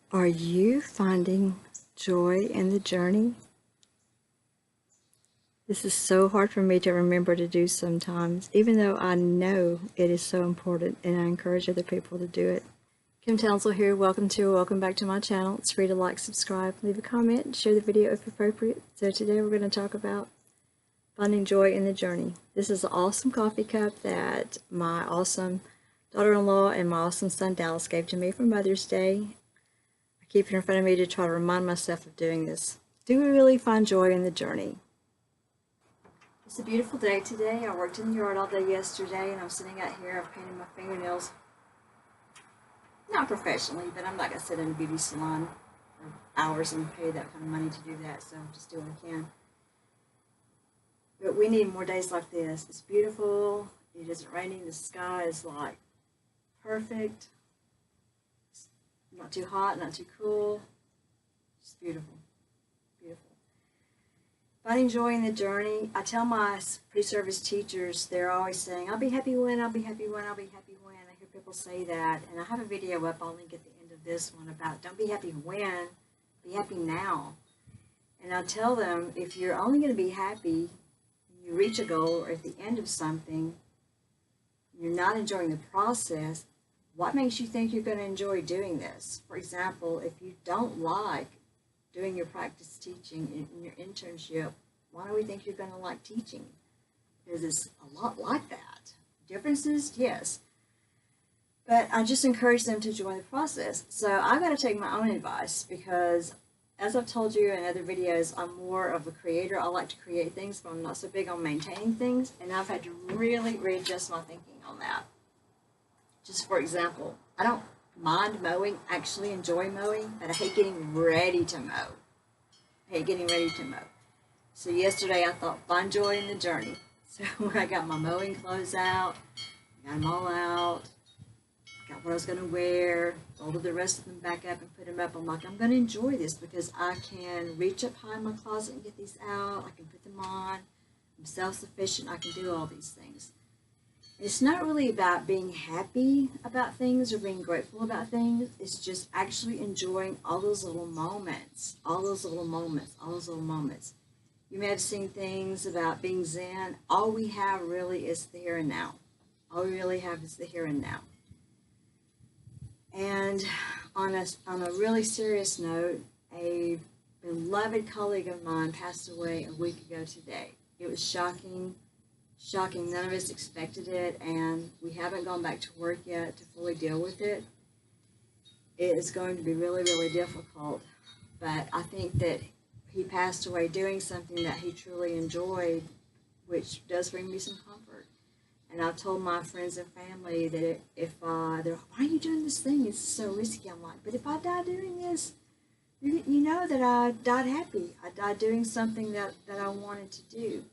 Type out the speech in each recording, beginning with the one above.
Are you finding joy in the journey? This is so hard for me to remember to do sometimes, even though I know it is so important and I encourage other people to do it. Kim Townsell here. Welcome back to my channel. It's free to like, subscribe, leave a comment, share the video if appropriate. So today we're going to talk about finding joy in the journey. This is an awesome coffee cup that my awesome daughter-in-law and my awesome son Dallas gave to me for Mother's Day. I keep it in front of me to try to remind myself of doing this. Do we really find joy in the journey? It's a beautiful day today. I worked in the yard all day yesterday and I'm sitting out here. I've painted my fingernails. Not professionally, but I'm not going to sit in a beauty salon for hours and pay that kind of money to do that, so I'll just do what I can. But we need more days like this. It's beautiful. It isn't raining. The sky is like perfect. It's not too hot, not too cool. Just beautiful. Beautiful. Finding joy in the journey. I tell my pre-service teachers, they're always saying, I'll be happy when, I'll be happy when, I'll be happy when. I hear people say that. And I have a video up, I'll link at the end of this one, about don't be happy when, be happy now. And I tell them, if you're only going to be happy when you reach a goal or at the end of something, you're not enjoying the process, what makes you think you're going to enjoy doing this? For example, if you don't like doing your practice teaching in your internship, why do we think you're going to like teaching? Because it's a lot like that. Differences, yes. But I just encourage them to join the process. So I got to take my own advice because, as I've told you in other videos, I'm more of a creator. I like to create things, but I'm not so big on maintaining things. And I've had to really readjust my thinking on that. Just for example, I don't mind mowing, actually enjoy mowing, but I hate getting ready to mow. I hate getting ready to mow. So yesterday I thought, find joy in the journey. So when I got my mowing clothes out, got them all out, got what I was going to wear, folded the rest of them back up and put them up. I'm like, I'm going to enjoy this because I can reach up high in my closet and get these out. I can put them on. I'm self-sufficient. I can do all these things. It's not really about being happy about things or being grateful about things. It's just actually enjoying all those little moments, all those little moments, all those little moments. You may have seen things about being Zen. All we have really is the here and now. All we really have is the here and now. And on a really serious note, a beloved colleague of mine passed away a week ago today. It was shocking. Shocking. None of us expected it, and we haven't gone back to work yet to fully deal with it. It is going to be really, really difficult, but I think that he passed away doing something that he truly enjoyed, which does bring me some comfort. And I've told my friends and family that if they're like, why are you doing this thing? It's so risky. I'm like, but if I die doing this, you know that I died happy. I died doing something that I wanted to do.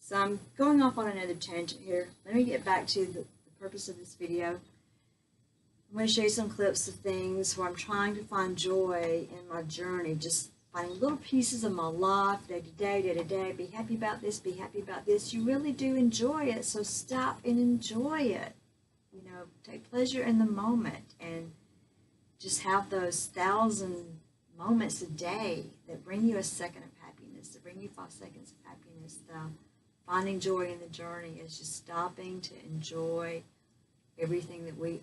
So I'm going off on another tangent here. Let me get back to the purpose of this video. I'm going to show you some clips of things where I'm trying to find joy in my journey, just finding little pieces of my life, day to day, be happy about this, be happy about this. You really do enjoy it, so stop and enjoy it. You know, take pleasure in the moment and just have those 1,000 moments a day that bring you a second of happiness, that bring you 5 seconds of happiness. Finding joy in the journey is just stopping to enjoy everything that we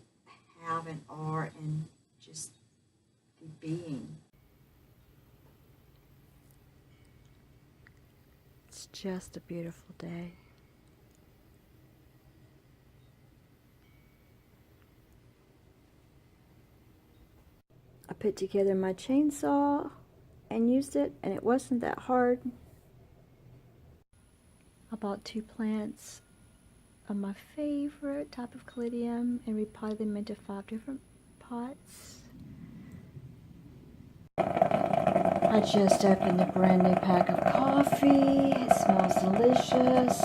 have and are and just being. It's just a beautiful day. I put together my chainsaw and used it, and it wasn't that hard. I bought 2 plants of my favorite type of caladium and repotted them into 5 different pots. I just opened a brand new pack of coffee. It smells delicious.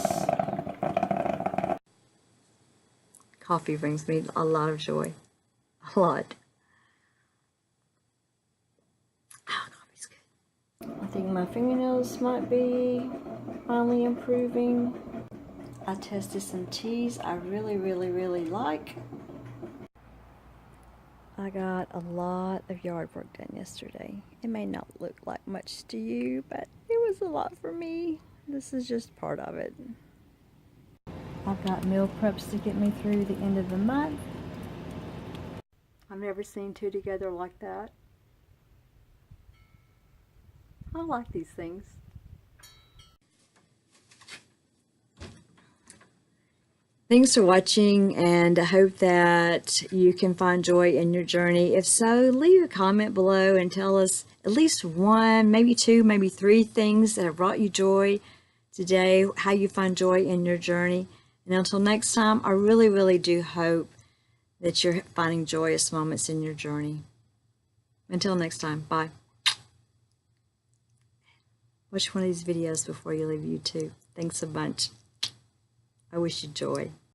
Coffee brings me a lot of joy. A lot. Ah, coffee's good. I think my fingernails might be finally improving. I tested some teas I really like. I got a lot of yard work done yesterday. It may not look like much to you, but it was a lot for me. This is just part of it. I've got meal preps to get me through the end of the month. I've never seen two together like that. I like these things. Thanks for watching, and I hope that you can find joy in your journey. If so, leave a comment below and tell us at least one, maybe two, maybe three things that have brought you joy today, how you find joy in your journey. And until next time, I really, really do hope that you're finding joyous moments in your journey. Until next time, bye. Watch one of these videos before you leave YouTube. Thanks a bunch. I wish you joy.